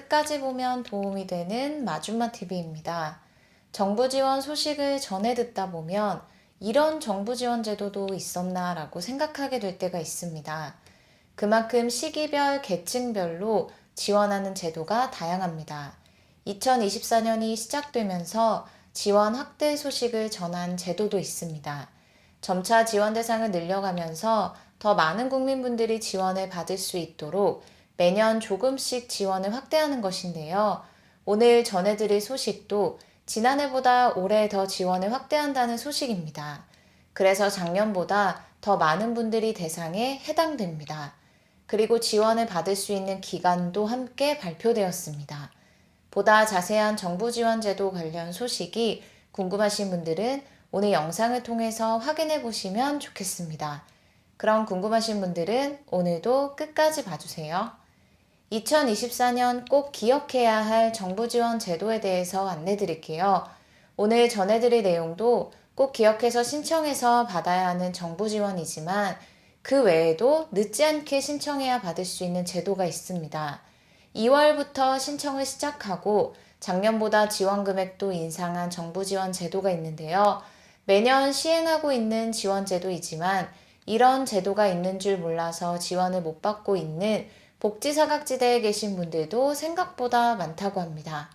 끝까지 보면 도움이 되는 마줌마TV입니다. 정부 지원 소식을 전해 듣다 보면 이런 정부 지원 제도도 있었나 라고 생각하게 될 때가 있습니다. 그만큼 시기별, 계층별로 지원하는 제도가 다양합니다. 2024년이 시작되면서 지원 확대 소식을 전한 제도도 있습니다. 점차 지원 대상을 늘려가면서 더 많은 국민분들이 지원을 받을 수 있도록 매년 조금씩 지원을 확대하는 것인데요. 오늘 전해드릴 소식도 지난해보다 올해 더 지원을 확대한다는 소식입니다. 그래서 작년보다 더 많은 분들이 대상에 해당됩니다. 그리고 지원을 받을 수 있는 기간도 함께 발표되었습니다. 보다 자세한 정부 지원 제도 관련 소식이 궁금하신 분들은 오늘 영상을 통해서 확인해 보시면 좋겠습니다. 그럼 궁금하신 분들은 오늘도 끝까지 봐주세요. 2024년 꼭 기억해야 할 정부 지원 제도에 대해서 안내 드릴게요. 오늘 전해드릴 내용도 꼭 기억해서 신청해서 받아야 하는 정부 지원이지만 그 외에도 늦지 않게 신청해야 받을 수 있는 제도가 있습니다. 2월부터 신청을 시작하고 작년보다 지원 금액도 인상한 정부 지원 제도가 있는데요. 매년 시행하고 있는 지원 제도이지만 이런 제도가 있는 줄 몰라서 지원을 못 받고 있는 복지사각지대에 계신 분들도 생각보다 많다고 합니다.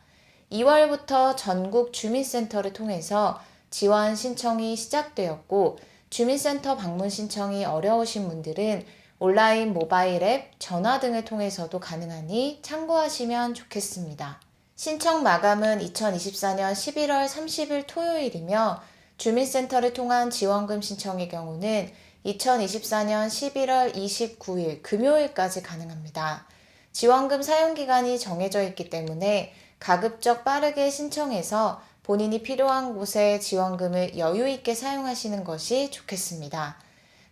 2월부터 전국 주민센터를 통해서 지원 신청이 시작되었고 주민센터 방문 신청이 어려우신 분들은 온라인 모바일 앱, 전화 등을 통해서도 가능하니 참고하시면 좋겠습니다. 신청 마감은 2024년 11월 30일 토요일이며 주민센터를 통한 지원금 신청의 경우는 2024년 11월 29일 금요일까지 가능합니다. 지원금 사용기간이 정해져 있기 때문에 가급적 빠르게 신청해서 본인이 필요한 곳에 지원금을 여유 있게 사용하시는 것이 좋겠습니다.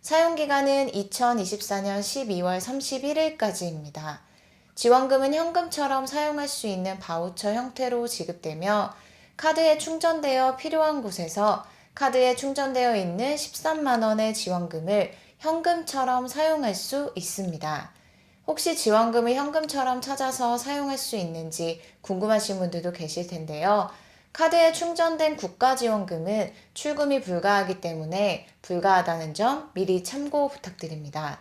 사용기간은 2024년 12월 31일까지입니다. 지원금은 현금처럼 사용할 수 있는 바우처 형태로 지급되며 카드에 충전되어 필요한 곳에서 카드에 충전되어 있는 13만원의 지원금을 현금처럼 사용할 수 있습니다. 혹시 지원금을 현금처럼 찾아서 사용할 수 있는지 궁금하신 분들도 계실 텐데요. 카드에 충전된 국가지원금은 출금이 불가하기 때문에 불가하다는 점 미리 참고 부탁드립니다.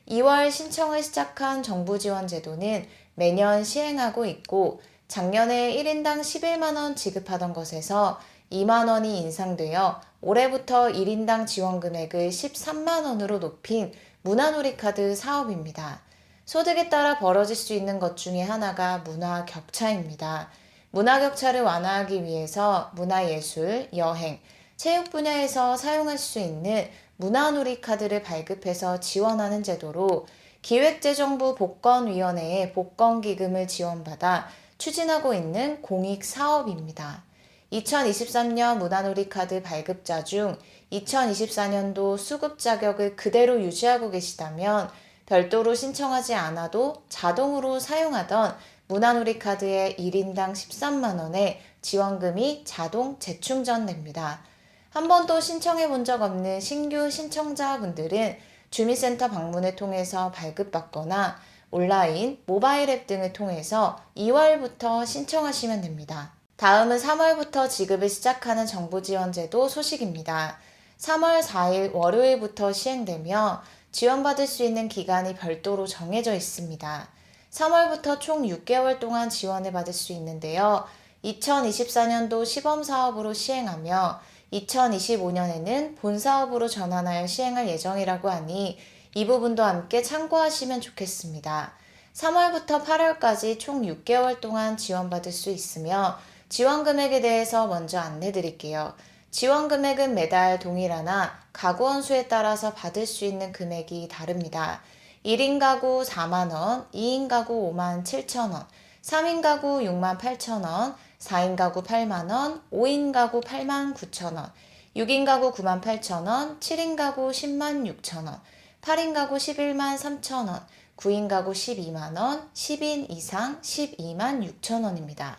2월 신청을 시작한 정부 지원 제도는 매년 시행하고 있고 작년에 1인당 11만원 지급하던 것에서 2만원이 인상되어 올해부터 1인당 지원 금액을 13만원으로 높인 문화놀이카드 사업입니다. 소득에 따라 벌어질 수 있는 것 중에 하나가 문화 격차입니다. 문화 격차를 완화하기 위해서 문화예술, 여행, 체육 분야에서 사용할 수 있는 문화놀이 카드를 발급해서 지원하는 제도로 기획재정부 복권위원회의 복권기금을 지원받아 추진하고 있는 공익사업입니다. 2023년 문화놀이 카드 발급자 중 2024년도 수급 자격을 그대로 유지하고 계시다면 별도로 신청하지 않아도 자동으로 사용하던 문화놀이 카드의 1인당 13만원의 지원금이 자동 재충전됩니다. 한 번도 신청해 본 적 없는 신규 신청자분들은 주민센터 방문을 통해서 발급받거나 온라인, 모바일 앱 등을 통해서 2월부터 신청하시면 됩니다. 다음은 3월부터 지급을 시작하는 정부 지원제도 소식입니다. 3월 4일 월요일부터 시행되며 지원받을 수 있는 기간이 별도로 정해져 있습니다. 3월부터 총 6개월 동안 지원을 받을 수 있는데요. 2024년도 시범사업으로 시행하며 2025년에는 본사업으로 전환하여 시행할 예정이라고 하니 이 부분도 함께 참고하시면 좋겠습니다. 3월부터 8월까지 총 6개월 동안 지원받을 수 있으며 지원 금액에 대해서 먼저 안내 드릴게요. 지원 금액은 매달 동일하나 가구 원수에 따라서 받을 수 있는 금액이 다릅니다. 1인 가구 4만원, 2인 가구 5만 7천원, 3인 가구 6만 8천원, 4인 가구 8만원, 5인 가구 8만 9천원, 6인 가구 9만 8천원, 7인 가구 10만 6천원, 8인 가구 11만 3천원, 9인 가구 12만원, 10인 이상 12만 6천원입니다.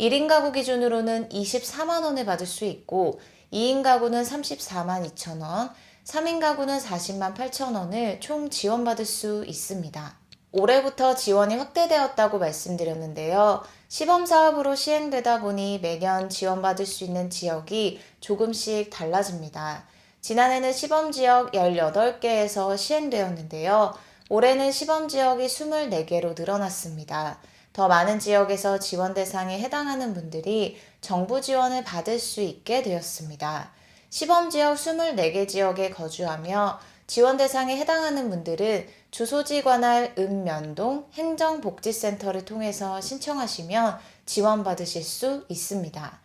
1인 가구 기준으로는 24만원을 받을 수 있고 2인 가구는 34만 2천원, 3인 가구는 40만 8천원을 총 지원받을 수 있습니다. 올해부터 지원이 확대되었다고 말씀드렸는데요. 시범 사업으로 시행되다 보니 매년 지원받을 수 있는 지역이 조금씩 달라집니다. 지난해는 시범 지역 18개에서 시행되었는데요. 올해는 시범 지역이 24개로 늘어났습니다. 더 많은 지역에서 지원 대상에 해당하는 분들이 정부 지원을 받을 수 있게 되었습니다. 시범 지역 24개 지역에 거주하며 지원 대상에 해당하는 분들은 주소지 관할 읍면동 행정복지센터를 통해서 신청하시면 지원받으실 수 있습니다.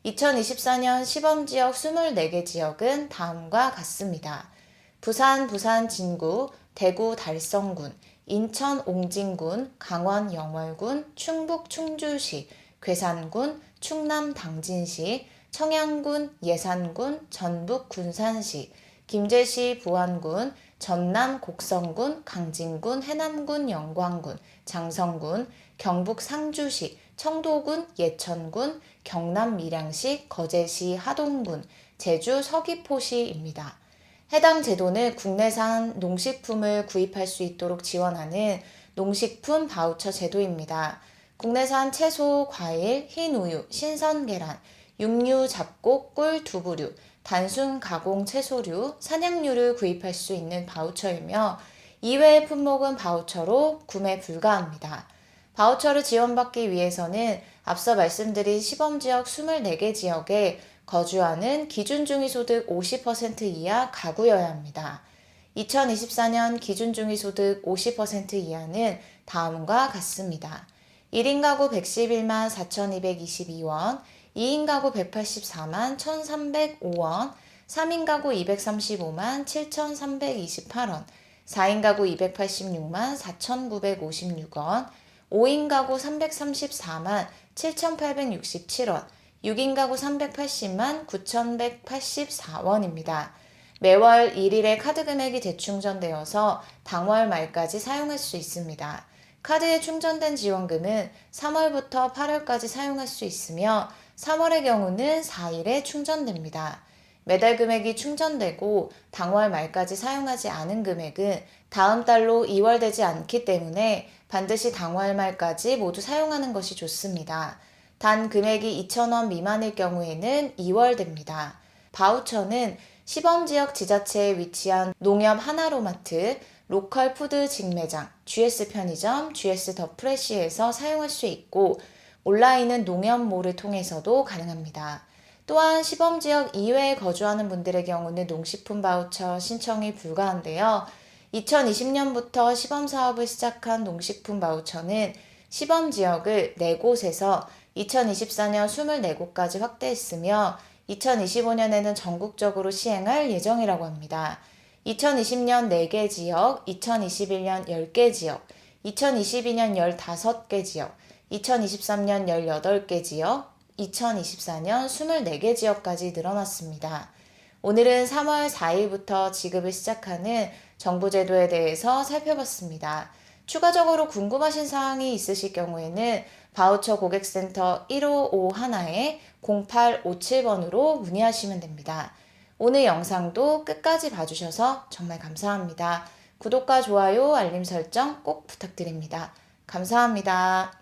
2024년 시범지역 24개 지역은 다음과 같습니다. 부산 진구, 대구 달성군, 인천 옹진군, 강원 영월군, 충북 충주시, 괴산군, 충남 당진시, 청양군, 예산군, 전북 군산시, 김제시 부안군, 전남 곡성군, 강진군, 해남군 영광군, 장성군, 경북 상주시, 청도군, 예천군, 경남 밀양시, 거제시 하동군, 제주 서귀포시입니다. 해당 제도는 국내산 농식품을 구입할 수 있도록 지원하는 농식품 바우처 제도입니다. 국내산 채소, 과일, 흰 우유, 신선 계란, 육류, 잡곡, 꿀, 두부류, 단순 가공 채소류, 산양류를 구입할 수 있는 바우처이며 이외의 품목은 바우처로 구매 불가합니다. 바우처를 지원받기 위해서는 앞서 말씀드린 시범지역 24개 지역에 거주하는 기준중위소득 50% 이하 가구여야 합니다. 2024년 기준중위소득 50% 이하는 다음과 같습니다. 1인 가구 111만 4,222원, 2인 가구 184만 1,305원, 3인 가구 235만 7,328원, 4인 가구 286만 4,956원, 5인 가구 334만 7,867원, 6인 가구 380만 9,184원입니다. 매월 1일에 카드 금액이 대충전되어서 당월 말까지 사용할 수 있습니다. 카드에 충전된 지원금은 3월부터 8월까지 사용할 수 있으며 3월의 경우는 4일에 충전됩니다. 매달 금액이 충전되고 당월 말까지 사용하지 않은 금액은 다음 달로 이월되지 않기 때문에 반드시 당월 말까지 모두 사용하는 것이 좋습니다. 단 금액이 2,000원 미만일 경우에는 2월됩니다. 바우처는 시범지역 지자체에 위치한 농협 하나로마트, 로컬 푸드 직매장, GS 편의점, GS 더 프레시에서 사용할 수 있고 온라인은 농협몰을 통해서도 가능합니다. 또한 시범지역 이외에 거주하는 분들의 경우는 농식품 바우처 신청이 불가한데요. 2020년부터 시범사업을 시작한 농식품 바우처는 시범지역을 4곳에서 2024년 24곳까지 확대했으며 2025년에는 전국적으로 시행할 예정이라고 합니다. 2020년 4개 지역, 2021년 10개 지역, 2022년 15개 지역, 2023년 18개 지역, 2024년 24개 지역까지 늘어났습니다. 오늘은 3월 4일부터 지급을 시작하는 정부제도에 대해서 살펴봤습니다. 추가적으로 궁금하신 사항이 있으실 경우에는 바우처 고객센터 1551에 0857번으로 문의하시면 됩니다. 오늘 영상도 끝까지 봐주셔서 정말 감사합니다. 구독과 좋아요, 알림 설정 꼭 부탁드립니다. 감사합니다.